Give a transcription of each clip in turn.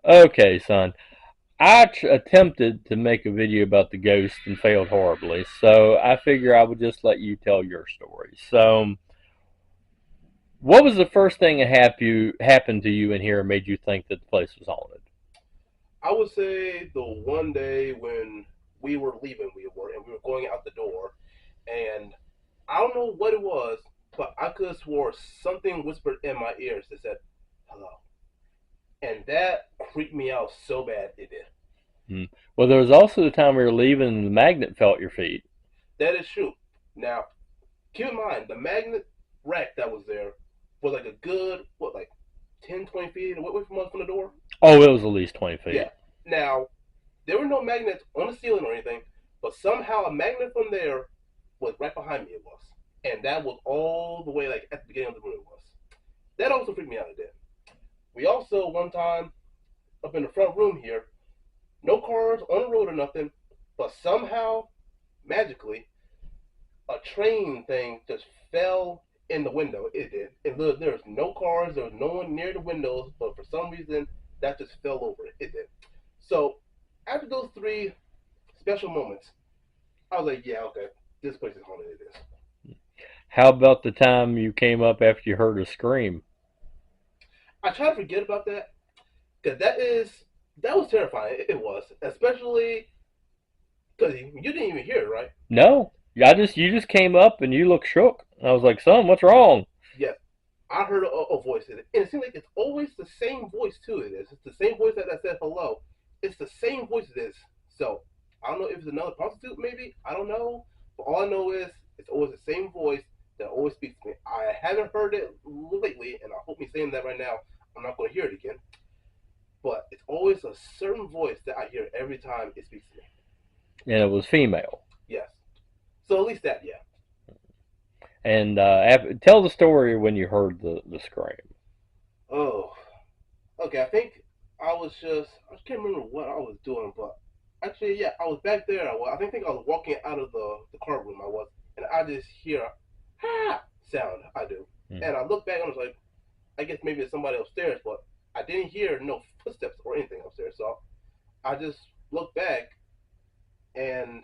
Okay, son. Attempted to make a video about the ghost and failed horribly, so I figure I would just let you tell your story. So, what was the first thing that happened to you in here and made you think that the place was haunted? I would say the one day when we were leaving, and we were going out the door, and I don't know what it was, but I could have swore something whispered in my ears that said hello, and that creeped me out so bad it did. Hmm. Well, there was also the time we were leaving and the magnet felt your feet. That is true. Now, keep in mind the magnet rack that was there was like a good what, like 10, 20 feet away from us from the door. Oh, it was at least 20 Yeah. feet. Now there were no magnets on the ceiling or anything, but somehow a magnet from there was right behind me. It was, and that was all the way like at the beginning of the room. It was. That also freaked me out a bit. We also one time up in the front room here, no cars on the road or nothing, but somehow magically a train thing just fell in the window. It did. There was no cars, there was no one near the windows, but for some reason that just fell over. It did. So after those three special moments, I was like, yeah, okay, this place is haunted. It is. How about the time you came up after you heard a scream? I try to forget about that because that was terrifying. It was, especially because you didn't even hear it, right? No, you just came up and you looked shook. I was like, son, what's wrong? Yes, I heard a voice in it, and it seems like it's always the same voice too. It is. It's the same voice that said hello. It's the same voice it is. So I don't know if it's another prostitute, maybe. I don't know. But all I know is it's always the same voice that always speaks to me. I haven't heard it lately, and I hope me saying that right now. I'm not going to hear it again. But it's always a certain voice that I hear every time it speaks to me. And it was female. Yes. So at least that, yeah. And tell the story when you heard the scream. Oh, okay. I think I can't remember what I was doing, but actually, yeah, I was back there. I think I was walking out of the car room. I was, and I just hear a ha sound. I do, Hmm. and I look back and I was like, I guess maybe it's somebody upstairs, but I didn't hear no footsteps or anything upstairs. So I just looked back and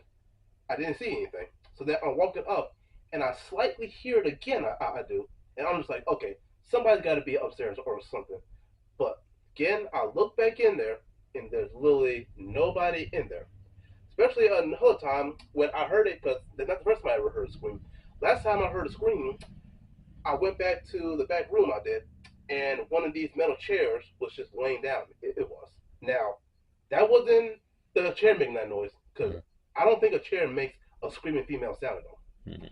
I didn't see anything. So then I'm walking up and I slightly hear it again. I do, and I'm just like, okay, somebody's got to be upstairs or something. But again, I look back in there, and there's literally nobody in there. Especially another time when I heard it, because that's not the first time I ever heard a scream. Last time I heard a scream, I went back to the back room I did, and one of these metal chairs was just laying down. It was. Now, that wasn't the chair making that noise, because I don't think a chair makes a screaming female sound at all. Hmm.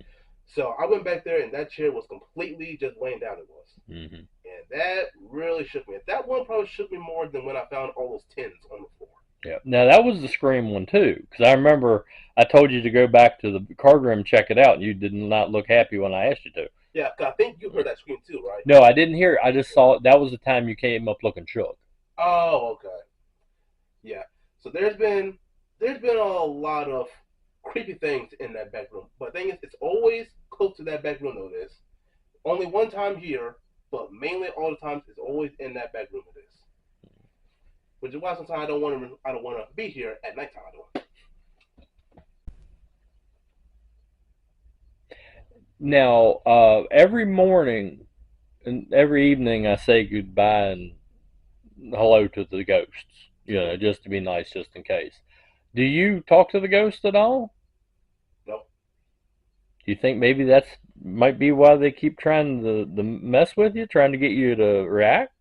So I went back there, and that chair was completely just laying down. It was. Hmm. And that really shook me. That one probably shook me more than when I found all those tins on the floor. Yeah. Now that was the scream one too, because I remember I told you to go back to the card room and check it out, and you did not look happy when I asked you to. Yeah, 'cause I think you heard that scream too, right? No, I didn't hear it. I just saw it. That was the time you came up looking shook. Oh, okay. Yeah. So there's been a lot of creepy things in that back room. But the thing is, it's always close to that back room though it is. Only one time here, but mainly all the times it's always in that back room it is. Which is why sometimes I don't want to be here at nighttime. I don't. Now, every morning and every evening, I say goodbye and hello to the ghosts. Just to be nice, just in case. Do you talk to the ghosts at all? No. Do you think maybe that's might be why they keep trying to mess with you, trying to get you to react?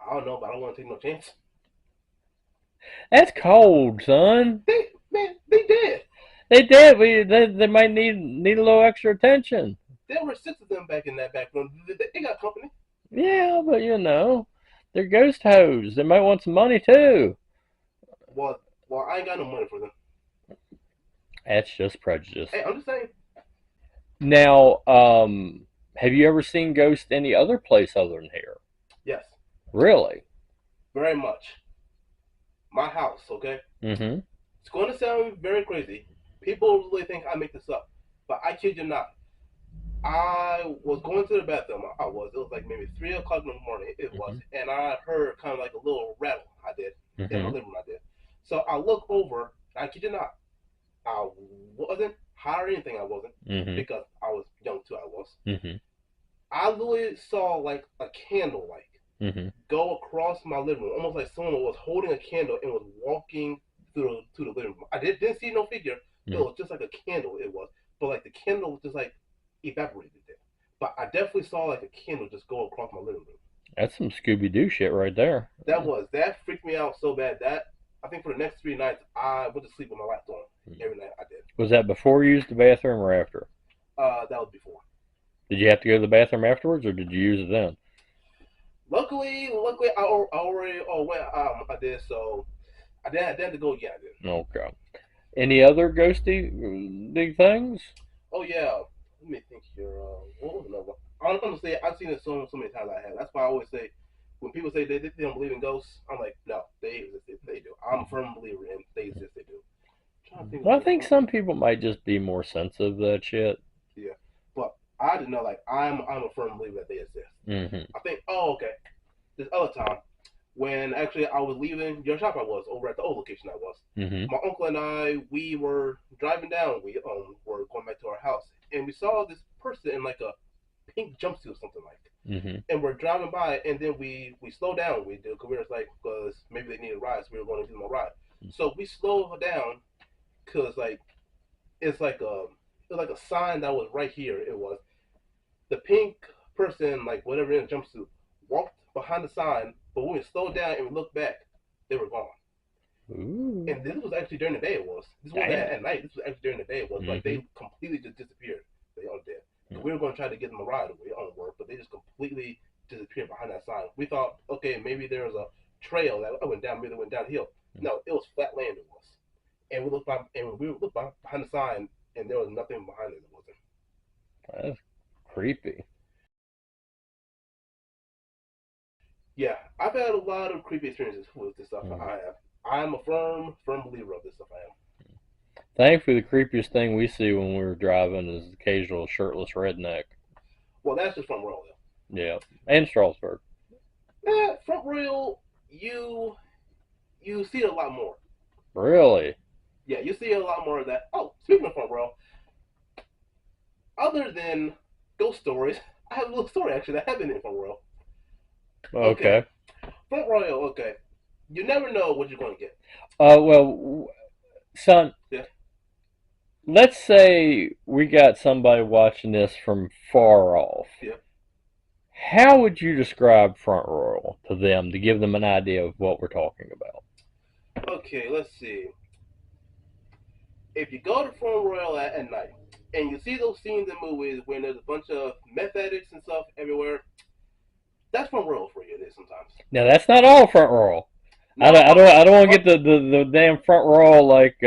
I don't know, but I don't want to take no chance. That's cold, son. They did. They did. They might need a little extra attention. There were six of them back in that back room. They got company. Yeah, but they're ghost hoes. They might want some money too. Well, I ain't got no money for them. That's just prejudice. Hey, I'm just saying. Now, have you ever seen ghosts any other place other than here? Yes, Really? very much. My house, okay? Mm-hmm. It's going to sound very crazy. People really think I make this up, but I kid you not. I was going to the bathroom. I was. It was like maybe 3 o'clock in the morning. It was, Mhm. and I heard kind of like a little rattle. I did in my Mhm. living room. I did. So I look over. I kid you not. I wasn't high or anything. I wasn't Mhm. because I was young too. I was. Mhm. I literally saw like a candle like Mhm. go across my living room, almost like someone was holding a candle and was walking through the living room. I didn't see no figure. It Mhm. was just like a candle. It was, but like the candle was just like evaporated there. But I definitely saw like a candle just go across my living room. That's some Scooby Doo shit right there. That freaked me out so bad that I think for the next 3 nights I went to sleep with my lights on every night. I did. Was that before you used the bathroom or after? That was before. Did you have to go to the bathroom afterwards, or did you use it then? Luckily, I already went. I did so. I didn't have to go again. I did. Okay. Any other ghosty big things? Oh yeah. Let me think here. What was another one? Honestly, I've seen it so many times. I have. That's why I always say when people say they don't believe in ghosts, I'm like, no, they exist. They do. I'm a firm believer in they exist. They do. I'm trying to think Well, I of think what was some people might just be more sensitive to that shit. yeah. But I didn't know like I'm a firm believer that they exist. Mm-hmm. I think oh okay. This other time when actually I was leaving your shop I was over at the old location I was. Mm-hmm. My uncle and I we were driving down, we were going back to our house and we saw this person in like a pink jumpsuit or something like. Mm-hmm. And we're driving by, and then we slow down. We do because we were like because maybe they needed a ride, so we were going to give them a ride. So we slow down because like it's like a sign that was right here. It was the pink person like whatever in a jumpsuit walked behind the sign, but when we slowed down and we looked back, they were gone. Ooh. And this was actually during the day. It was. This wasn't Damn. at night. This was actually during the day. It was like Mm-hmm. they completely just disappeared. They all dead. We were going to try to get them a ride away on work, but they just completely disappeared behind that sign. We thought, okay, maybe there was a trail that went down, maybe went downhill. No, it was flat land. It was. And we looked behind the sign, and there was nothing behind it. It wasn't. That's creepy. Yeah, I've had a lot of creepy experiences with this stuff. Mm. I have. I'm a firm believer of this stuff. I am. Thankfully, the creepiest thing we see when we're driving is the occasional shirtless redneck. Well, that's just front royal. Yeah, and Strasburg. Front royal, you see a lot more. Really? Yeah, you see a lot more of that. Oh, speaking of front row, other than ghost stories, I have a little story actually that happened in front row. Okay, Okay. front row. Okay, you never know what you're going to get. Well, son, Yeah, let's say we got somebody watching this from far off. yeah. How would you describe Front Royal to them to give them an idea of what we're talking about? Okay, let's see. If you go to front royal at night and you see those scenes in movies when there's a bunch of meth addicts and stuff everywhere, that's front royal for you. It is sometimes. Now, that's not all Front Royal. No, I don't want to get the damn Front Royal like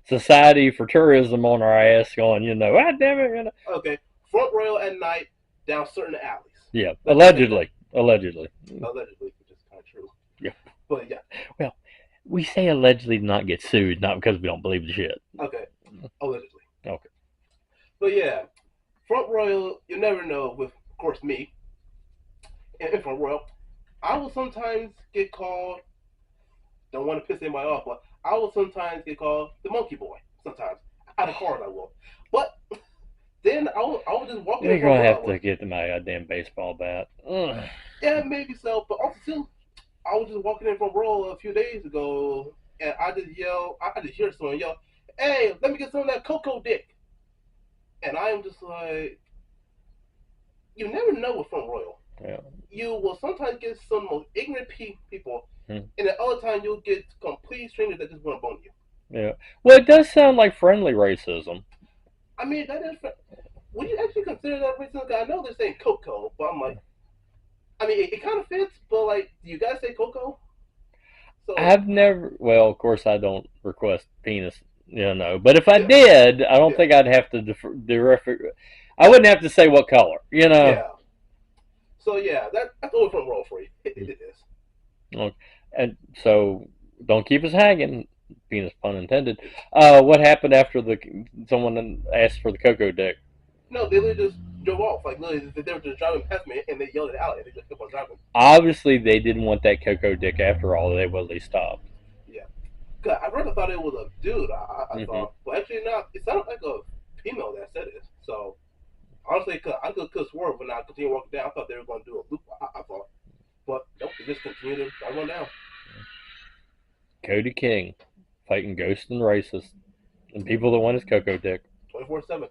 Society for Tourism on our ass going, ah, damn it, okay. Front royal at night down certain alleys. Yeah, Let's just say that. allegedly. Allegedly, which is kind of true. Yeah. But yeah. Well, we say allegedly to not get sued, not because we don't believe the shit. Okay. Allegedly. Okay. But yeah, front royal, you never know. With of course me in front royal, I will sometimes get called. Don't want to piss anybody off, but I will sometimes get called the monkey boy. Sometimes out of cars I will. But then I will just walk in We're front gonna royal. have to get my goddamn baseball bat. Ugh. Yeah, maybe so. But also too, I was just walking in front royal a few days ago, and I just yell. I just hear someone yell, "Hey, let me get some of that cocoa dick." And I am just like, you never know with front royal. Yeah. You will sometimes get some of the most ignorant people, Hmm. and at other times you'll get complete strangers that just want to bone you. Yeah. Well, it does sound like friendly racism. I mean, that is. Would you actually consider that racism? I know they're saying cocoa, but I'm like, I mean, it kind of fits, but like, do you guys say cocoa? So I've never. Well, of course, I don't request penis. But if I yeah, did, I don't yeah, think I'd have to I wouldn't have to say what color. yeah. So yeah, that's all front row for you. It is. Okay. And so, don't keep us hanging. Penis pun intended. What happened after the someone asked for the cocoa dick? No, they literally just drove off. Like literally, they were just driving past me, and they yelled it out, and they just kept on driving. Obviously, they didn't want that Coco dick after all. They well, they stopped. Yeah. Cause I really thought it was a dude. I Hmm. thought, but actually not. It sounded like a female that said it. So honestly, cause I could swerve when I continued walking down. I thought they were going to do a loop. I thought, but nope, they just continued to drive on down. Cody King fighting ghosts and racists and people that want his Coco dick. 24/7.